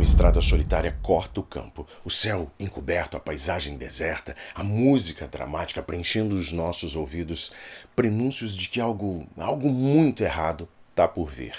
estrada solitária corta o campo, o céu encoberto, a paisagem deserta, a música dramática preenchendo os nossos ouvidos, prenúncios de que algo muito errado está por vir.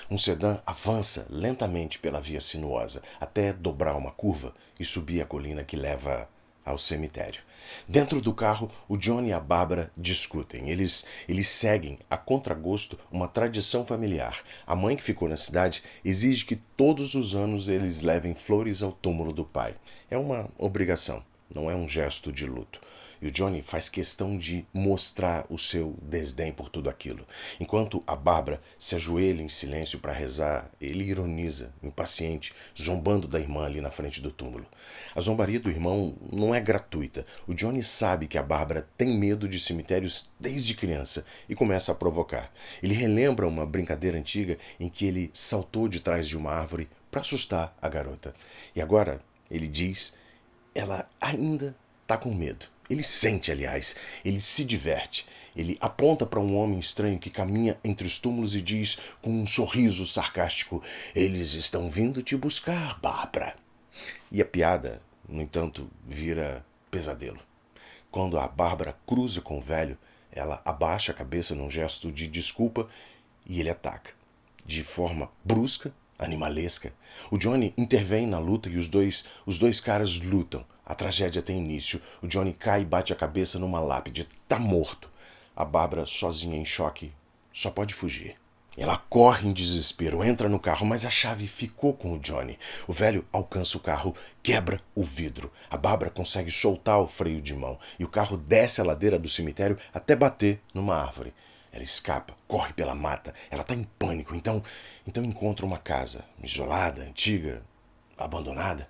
Um sedã avança lentamente pela via sinuosa, até dobrar uma curva e subir a colina que leva ao cemitério. Dentro do carro, o Johnny e a Bárbara discutem. Eles seguem, a contragosto, uma tradição familiar. A mãe que ficou na cidade exige que todos os anos eles levem flores ao túmulo do pai. É uma obrigação, não é um gesto de luto. E o Johnny faz questão de mostrar o seu desdém por tudo aquilo. Enquanto a Bárbara se ajoelha em silêncio para rezar, ele ironiza, impaciente, zombando da irmã ali na frente do túmulo. A zombaria do irmão não é gratuita. O Johnny sabe que a Bárbara tem medo de cemitérios desde criança e começa a provocar. Ele relembra uma brincadeira antiga em que ele saltou de trás de uma árvore para assustar a garota. E agora, ele diz, ela ainda está com medo. Ele sente, aliás, ele se diverte. Ele aponta para um homem estranho que caminha entre os túmulos e diz com um sorriso sarcástico: "Eles estão vindo te buscar, Bárbara." E a piada, no entanto, vira pesadelo. Quando a Bárbara cruza com o velho, ela abaixa a cabeça num gesto de desculpa e ele ataca. De forma brusca, animalesca. O Johnny intervém na luta e os dois caras lutam. A tragédia tem início. O Johnny cai e bate a cabeça numa lápide. Tá morto. A Bárbara, sozinha em choque, só pode fugir. Ela corre em desespero, entra no carro, mas a chave ficou com o Johnny. O velho alcança o carro, quebra o vidro. A Bárbara consegue soltar o freio de mão e o carro desce a ladeira do cemitério até bater numa árvore. Ela escapa, corre pela mata. Ela está em pânico, então encontra uma casa isolada, antiga, abandonada.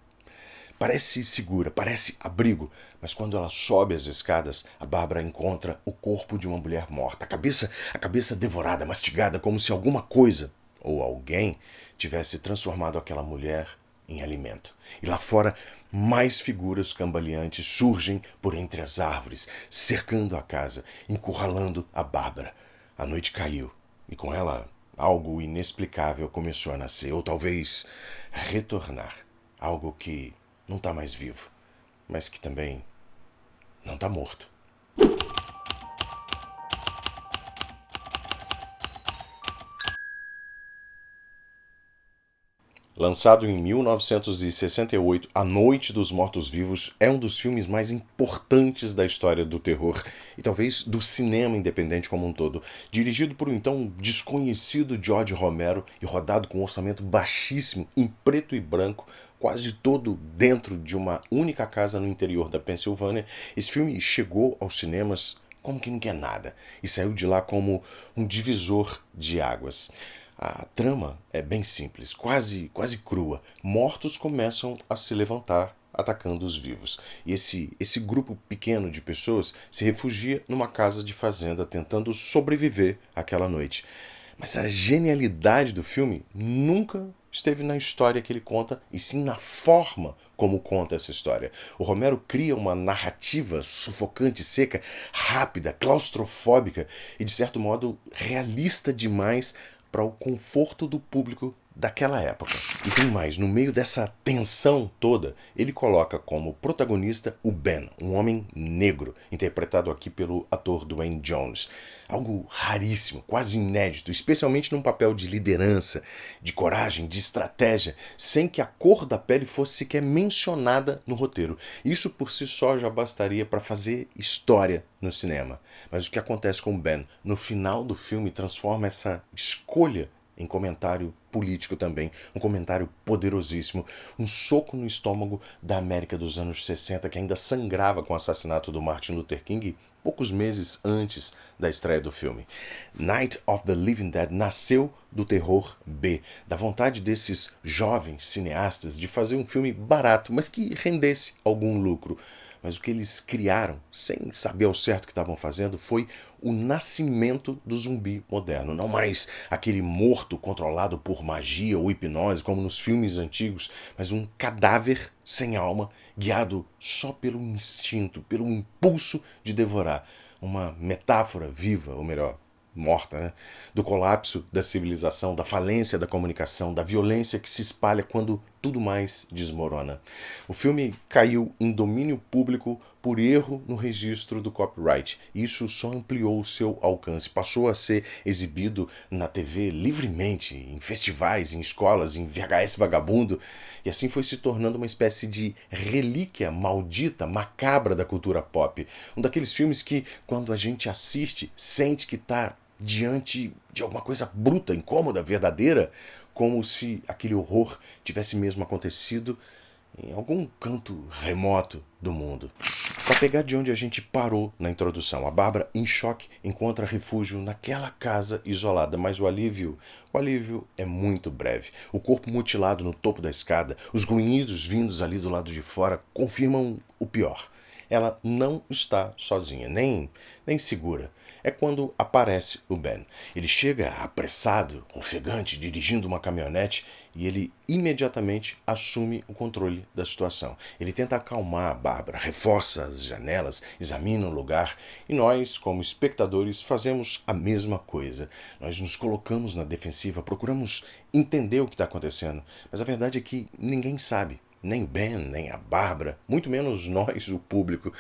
Parece segura, parece abrigo, mas quando ela sobe as escadas, a Bárbara encontra o corpo de uma mulher morta. A cabeça devorada, mastigada, como se alguma coisa ou alguém tivesse transformado aquela mulher em alimento. E lá fora, mais figuras cambaleantes surgem por entre as árvores, cercando a casa, encurralando a Bárbara. A noite caiu, e com ela algo inexplicável começou a nascer, ou talvez retornar. Algo que não está mais vivo, mas que também não está morto. Lançado em 1968, A Noite dos Mortos-Vivos é um dos filmes mais importantes da história do terror e talvez do cinema independente como um todo. Dirigido por um então desconhecido George Romero e rodado com um orçamento baixíssimo, em preto e branco, quase todo dentro de uma única casa no interior da Pensilvânia, esse filme chegou aos cinemas como quem não quer nada e saiu de lá como um divisor de águas. A trama é bem simples, quase crua. Mortos começam a se levantar, atacando os vivos. E esse grupo pequeno de pessoas se refugia numa casa de fazenda, tentando sobreviver àquela noite. Mas a genialidade do filme nunca esteve na história que ele conta, e sim na forma como conta essa história. O Romero cria uma narrativa sufocante, seca, rápida, claustrofóbica e, de certo modo, realista demais para o conforto do público daquela época. E tem mais, no meio dessa tensão toda, ele coloca como protagonista o Ben, um homem negro, interpretado aqui pelo ator Dwayne Jones. Algo raríssimo, quase inédito, especialmente num papel de liderança, de coragem, de estratégia, sem que a cor da pele fosse sequer mencionada no roteiro. Isso por si só já bastaria para fazer história no cinema. Mas o que acontece com o Ben no final do filme transforma essa escolha em comentário político também, um comentário poderosíssimo, um soco no estômago da América dos anos 60, que ainda sangrava com o assassinato do Martin Luther King poucos meses antes da estreia do filme. Night of the Living Dead nasceu do terror B, da vontade desses jovens cineastas de fazer um filme barato, mas que rendesse algum lucro. Mas o que eles criaram, sem saber ao certo o que estavam fazendo, foi o nascimento do zumbi moderno. Não mais aquele morto controlado por magia ou hipnose, como nos filmes antigos, mas um cadáver sem alma, guiado só pelo instinto, pelo impulso de devorar. Uma metáfora viva, ou melhor, morta, né? Do colapso da civilização, da falência da comunicação, da violência que se espalha quando tudo mais desmorona. O filme caiu em domínio público por erro no registro do copyright. Isso só ampliou o seu alcance. Passou a ser exibido na TV livremente, em festivais, em escolas, em VHS vagabundo, e assim foi se tornando uma espécie de relíquia maldita, macabra da cultura pop. Um daqueles filmes que, quando a gente assiste, sente que está diante de alguma coisa bruta, incômoda, verdadeira, como se aquele horror tivesse mesmo acontecido em algum canto remoto do mundo. Para pegar de onde a gente parou na introdução, a Bárbara, em choque, encontra refúgio naquela casa isolada, mas o alívio é muito breve. O corpo mutilado no topo da escada, os grunhidos vindos ali do lado de fora confirmam o pior. Ela não está sozinha, nem segura. É quando aparece o Ben. Ele chega apressado, ofegante, dirigindo uma caminhonete e ele imediatamente assume o controle da situação. Ele tenta acalmar a Bárbara, reforça as janelas, examina o lugar e nós, como espectadores, fazemos a mesma coisa. Nós nos colocamos na defensiva, procuramos entender o que está acontecendo, mas a verdade é que ninguém sabe. Nem o Ben, nem a Bárbara, muito menos nós, o público.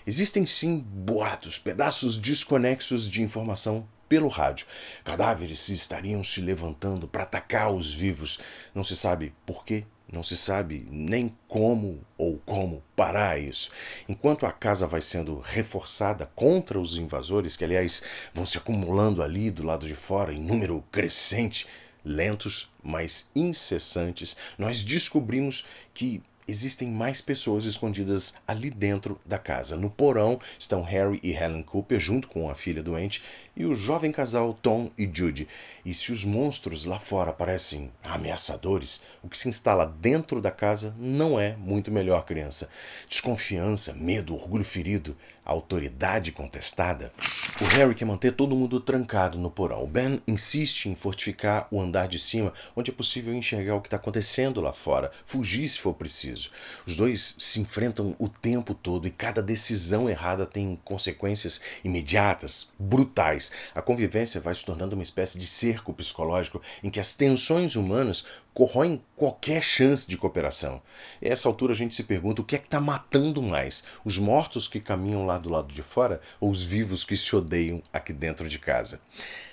Existem sim boatos, pedaços desconexos de informação pelo rádio. Cadáveres estariam se levantando para atacar os vivos. Não se sabe por quê, não se sabe nem como ou como parar isso. Enquanto a casa vai sendo reforçada contra os invasores, que aliás vão se acumulando ali do lado de fora em número crescente, lentos, mas incessantes, nós descobrimos que existem mais pessoas escondidas ali dentro da casa. No porão estão Harry e Helen Cooper, junto com a filha doente, e o jovem casal Tom e Judy. E se os monstros lá fora parecem ameaçadores, o que se instala dentro da casa não é muito melhor, criança. Desconfiança, medo, orgulho ferido, autoridade contestada. O Harry quer manter todo mundo trancado no porão. O Ben insiste em fortificar o andar de cima, onde é possível enxergar o que está acontecendo lá fora, fugir se for preciso. Os dois se enfrentam o tempo todo e cada decisão errada tem consequências imediatas, brutais. A convivência vai se tornando uma espécie de cerco psicológico em que as tensões humanas corroem qualquer chance de cooperação. E a essa altura a gente se pergunta o que é que está matando mais, os mortos que caminham lá do lado de fora ou os vivos que se odeiam aqui dentro de casa.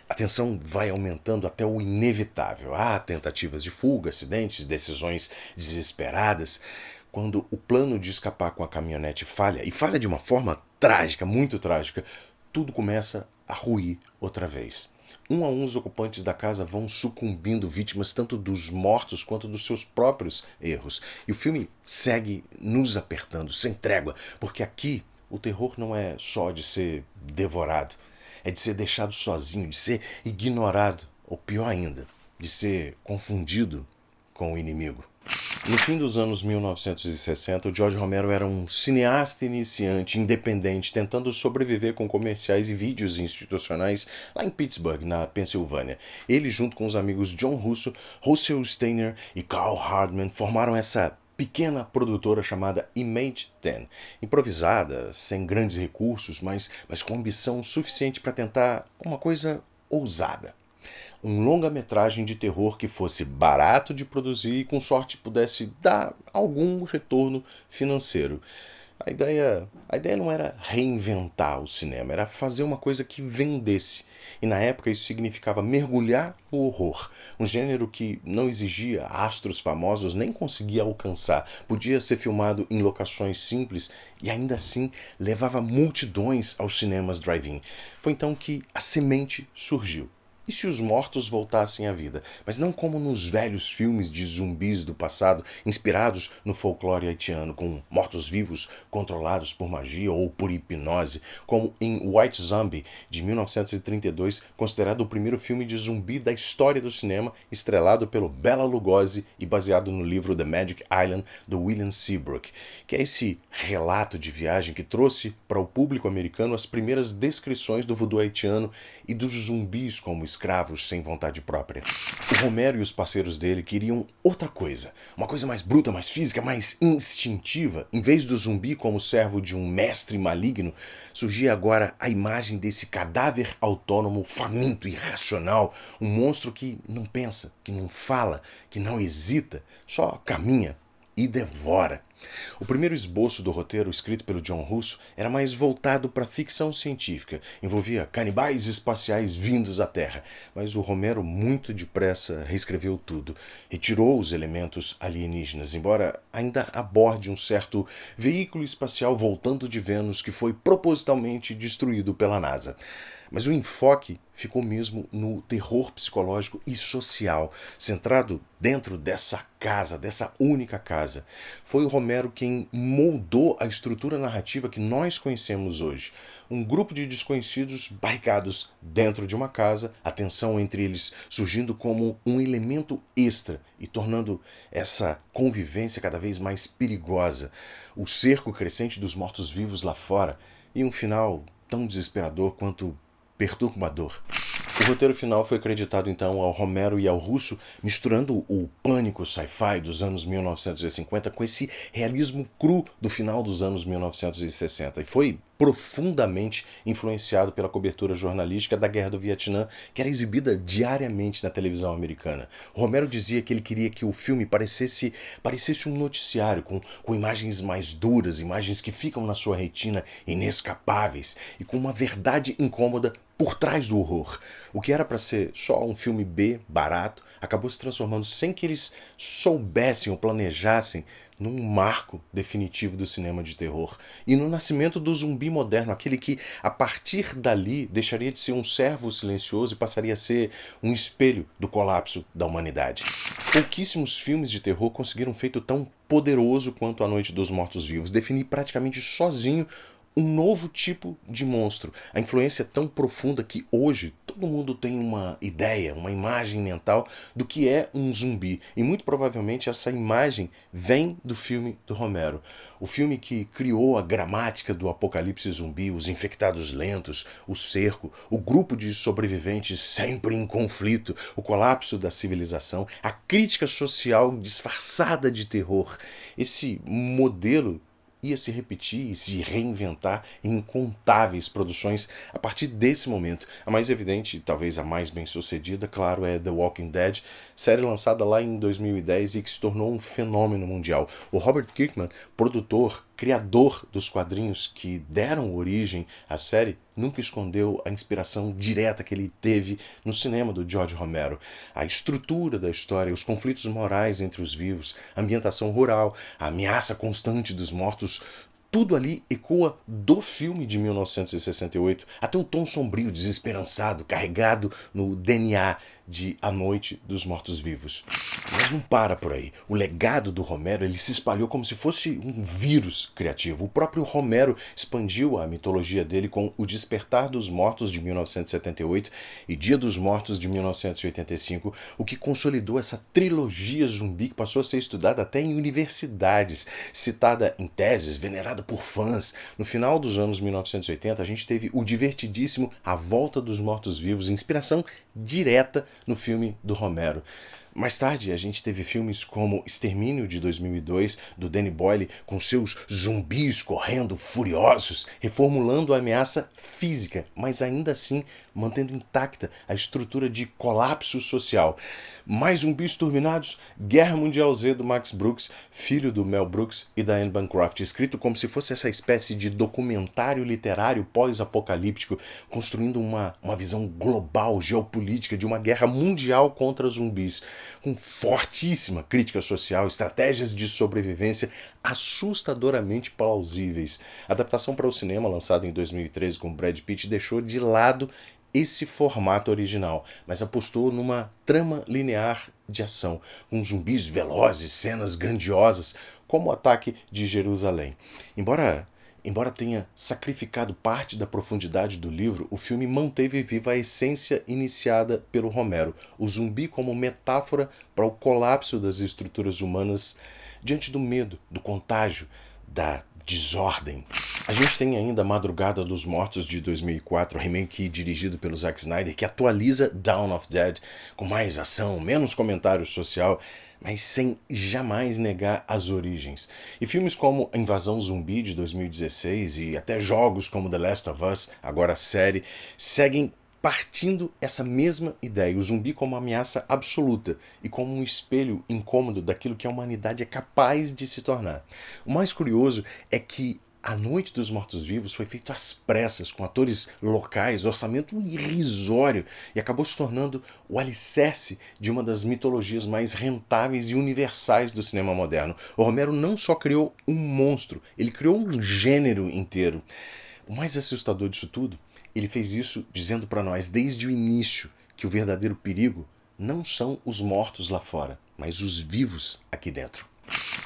A tensão vai aumentando até o inevitável. Há tentativas de fuga, acidentes, decisões desesperadas. Quando o plano de escapar com a caminhonete falha, e falha de uma forma trágica, muito trágica, tudo começa a ruir outra vez. Um a um, os ocupantes da casa vão sucumbindo, vítimas tanto dos mortos quanto dos seus próprios erros. E o filme segue nos apertando, sem trégua, porque aqui o terror não é só de ser devorado, é de ser deixado sozinho, de ser ignorado, ou pior ainda, de ser confundido com o inimigo. No fim dos anos 1960, o George Romero era um cineasta iniciante, independente, tentando sobreviver com comerciais e vídeos institucionais lá em Pittsburgh, na Pensilvânia. Ele, junto com os amigos John Russo, Russell Steiner e Carl Hardman, formaram essa pequena produtora chamada Image 10, improvisada, sem grandes recursos, mas com ambição suficiente para tentar uma coisa ousada. Um longa-metragem de terror que fosse barato de produzir e com sorte pudesse dar algum retorno financeiro. A ideia não era reinventar o cinema, era fazer uma coisa que vendesse. E na época isso significava mergulhar no horror, um gênero que não exigia astros famosos nem conseguia alcançar. Podia ser filmado em locações simples e ainda assim levava multidões aos cinemas drive-in. Foi então que a semente surgiu. E se os mortos voltassem à vida? Mas não como nos velhos filmes de zumbis do passado, inspirados no folclore haitiano, com mortos-vivos controlados por magia ou por hipnose, como em White Zombie, de 1932, considerado o primeiro filme de zumbi da história do cinema, estrelado pelo Bela Lugosi e baseado no livro The Magic Island, do William Seabrook, que é esse relato de viagem que trouxe para o público americano as primeiras descrições do voodoo haitiano e dos zumbis como escravos sem vontade própria. O Romero e os parceiros dele queriam outra coisa, uma coisa mais bruta, mais física, mais instintiva. Em vez do zumbi como servo de um mestre maligno, surgia agora a imagem desse cadáver autônomo, faminto, irracional, um monstro que não pensa, que não fala, que não hesita, só caminha e devora. O primeiro esboço do roteiro, escrito pelo John Russo, era mais voltado para ficção científica. Envolvia canibais espaciais vindos à Terra. Mas o Romero, muito depressa, reescreveu tudo. Retirou os elementos alienígenas, embora ainda aborde um certo veículo espacial voltando de Vênus que foi propositalmente destruído pela NASA. Mas o enfoque ficou mesmo no terror psicológico e social, centrado dentro dessa casa, dessa única casa. Foi o Romero quem moldou a estrutura narrativa que nós conhecemos hoje. Um grupo de desconhecidos barricados dentro de uma casa, a tensão entre eles surgindo como um elemento extra e tornando essa convivência cada vez mais perigosa. O cerco crescente dos mortos-vivos lá fora e um final tão desesperador quanto perturbador. O roteiro final foi acreditado então ao Romero e ao Russo, misturando o pânico sci-fi dos anos 1950 com esse realismo cru do final dos anos 1960 e foi profundamente influenciado pela cobertura jornalística da Guerra do Vietnã, que era exibida diariamente na televisão americana. O Romero dizia que ele queria que o filme parecesse um noticiário, com imagens mais duras, imagens que ficam na sua retina inescapáveis e com uma verdade incômoda por trás do horror. O que era para ser só um filme B, barato, acabou se transformando, sem que eles soubessem ou planejassem, num marco definitivo do cinema de terror e no nascimento do zumbi moderno, aquele que, a partir dali, deixaria de ser um servo silencioso e passaria a ser um espelho do colapso da humanidade. Pouquíssimos filmes de terror conseguiram um feito tão poderoso quanto A Noite dos Mortos-Vivos, definir praticamente sozinho um novo tipo de monstro. A influência é tão profunda que hoje todo mundo tem uma ideia, uma imagem mental do que é um zumbi. E muito provavelmente essa imagem vem do filme do Romero. O filme que criou a gramática do apocalipse zumbi, os infectados lentos, o cerco, o grupo de sobreviventes sempre em conflito, o colapso da civilização, a crítica social disfarçada de terror. Esse modelo ia se repetir e se reinventar em incontáveis produções a partir desse momento. A mais evidente, talvez a mais bem-sucedida, claro, é The Walking Dead, série lançada lá em 2010 e que se tornou um fenômeno mundial. O Robert Kirkman, produtor, criador dos quadrinhos que deram origem à série, nunca escondeu a inspiração direta que ele teve no cinema do George Romero. A estrutura da história, os conflitos morais entre os vivos, a ambientação rural, a ameaça constante dos mortos, tudo ali ecoa do filme de 1968, até o tom sombrio, desesperançado, carregado no DNA de A Noite dos Mortos-Vivos. Mas não para por aí. O legado do Romero ele se espalhou como se fosse um vírus criativo. O próprio Romero expandiu a mitologia dele com O Despertar dos Mortos, de 1978, e Dia dos Mortos, de 1985, o que consolidou essa trilogia zumbi que passou a ser estudada até em universidades, citada em teses, venerada por fãs. No final dos anos 1980, a gente teve o divertidíssimo A Volta dos Mortos-Vivos, inspiração direta no filme do Romero. Mais tarde, a gente teve filmes como Extermínio, de 2002, do Danny Boyle, com seus zumbis correndo furiosos, reformulando a ameaça física, mas ainda assim mantendo intacta a estrutura de colapso social. Mais zumbis turbinados, Guerra Mundial Z, do Max Brooks, filho do Mel Brooks e da Anne Bancroft, escrito como se fosse essa espécie de documentário literário pós-apocalíptico, construindo uma visão global, geopolítica, de uma guerra mundial contra zumbis, com fortíssima crítica social, estratégias de sobrevivência assustadoramente plausíveis. A adaptação para o cinema, lançada em 2013 com Brad Pitt, deixou de lado esse formato original, mas apostou numa trama linear de ação, com zumbis velozes, cenas grandiosas, como o Ataque de Jerusalém. Embora tenha sacrificado parte da profundidade do livro, o filme manteve viva a essência iniciada pelo Romero, o zumbi como metáfora para o colapso das estruturas humanas diante do medo, do contágio, da desordem. A gente tem ainda Madrugada dos Mortos de 2004, remake dirigido pelo Zack Snyder, que atualiza Dawn of Dead com mais ação, menos comentário social, mas sem jamais negar as origens. E filmes como A Invasão Zumbi de 2016 e até jogos como The Last of Us, agora a série, seguem partindo essa mesma ideia, o zumbi como uma ameaça absoluta e como um espelho incômodo daquilo que a humanidade é capaz de se tornar. O mais curioso é que A Noite dos Mortos-Vivos foi feito às pressas, com atores locais, orçamento irrisório, e acabou se tornando o alicerce de uma das mitologias mais rentáveis e universais do cinema moderno. O Romero não só criou um monstro, ele criou um gênero inteiro. O mais assustador disso tudo, ele fez isso dizendo para nós desde o início que o verdadeiro perigo não são os mortos lá fora, mas os vivos aqui dentro.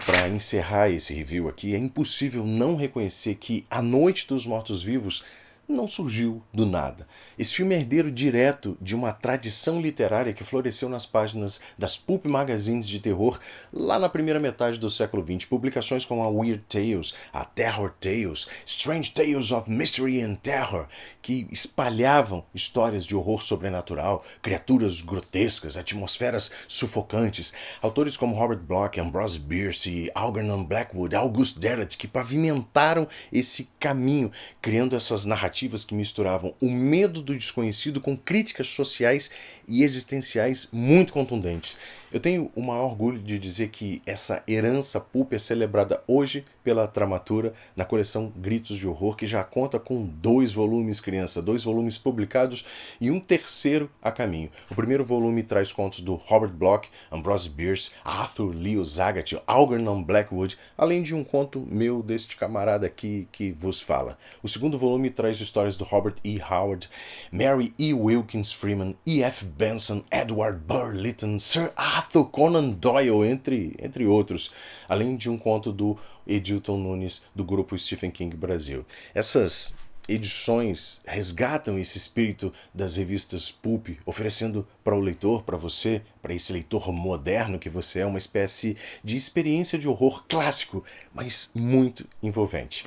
Para encerrar esse review aqui, é impossível não reconhecer que A Noite dos Mortos-Vivos não surgiu do nada. Esse filme é herdeiro direto de uma tradição literária que floresceu nas páginas das pulp magazines de terror lá na primeira metade do século XX. Publicações como a Weird Tales, a Terror Tales, Strange Tales of Mystery and Terror, que espalhavam histórias de horror sobrenatural, criaturas grotescas, atmosferas sufocantes. Autores como Robert Bloch, Ambrose Bierce, Algernon Blackwood, August Derleth, que pavimentaram esse caminho, criando essas narrativas que misturavam o medo do desconhecido com críticas sociais e existenciais muito contundentes. Eu tenho o maior orgulho de dizer que essa herança pulp é celebrada hoje pela Tramatura na coleção Gritos de Horror, que já conta com 2 volumes, criança, 2 volumes publicados e um terceiro a caminho. O primeiro volume traz contos do Robert Bloch, Ambrose Bierce, Arthur Leo Zagat, Algernon Blackwood, além de um conto meu deste camarada aqui que vos fala. O segundo volume traz histórias do Robert E. Howard, Mary E. Wilkins Freeman, E. F. Benson, Edward Burr Lytton, Sir Arthur Conan Doyle, entre outros, além de um conto do Edilton Nunes, do grupo Stephen King Brasil. Essas edições resgatam esse espírito das revistas pulp, oferecendo para o leitor, para você, para esse leitor moderno que você é, uma espécie de experiência de horror clássico, mas muito envolvente.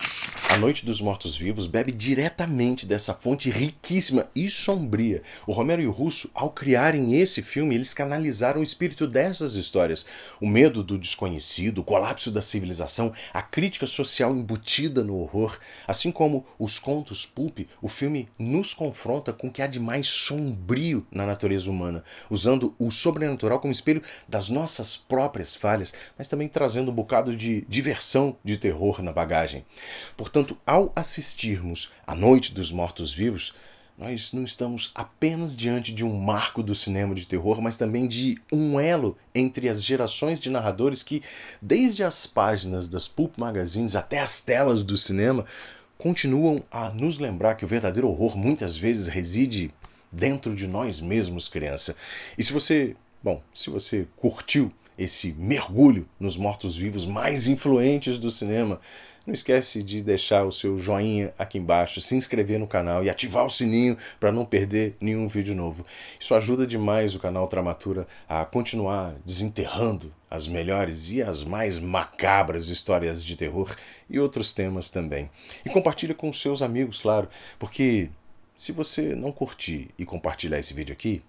A Noite dos Mortos-Vivos bebe diretamente dessa fonte riquíssima e sombria. O Romero e o Russo, ao criarem esse filme, eles canalizaram o espírito dessas histórias. O medo do desconhecido, o colapso da civilização, a crítica social embutida no horror, assim como os contos pulp, o filme nos confronta com o que há de mais sombrio na natureza humana, usando o sobrenatural como espelho das nossas próprias falhas, mas também trazendo um bocado de diversão de terror na bagagem. Portanto, ao assistirmos A Noite dos Mortos-Vivos, nós não estamos apenas diante de um marco do cinema de terror, mas também de um elo entre as gerações de narradores que, desde as páginas das pulp magazines até as telas do cinema, continuam a nos lembrar que o verdadeiro horror muitas vezes reside dentro de nós mesmos, criança. E se você curtiu esse mergulho nos mortos-vivos mais influentes do cinema, não esquece de deixar o seu joinha aqui embaixo, se inscrever no canal e ativar o sininho para não perder nenhum vídeo novo. Isso ajuda demais o canal Tramatura a continuar desenterrando as melhores e as mais macabras histórias de terror e outros temas também. E compartilha com os seus amigos, claro, porque se você não curtir e compartilhar esse vídeo aqui,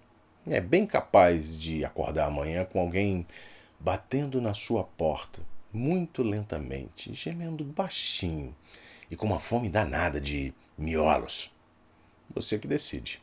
é bem capaz de acordar amanhã com alguém batendo na sua porta, muito lentamente, gemendo baixinho e com uma fome danada de miolos. Você que decide.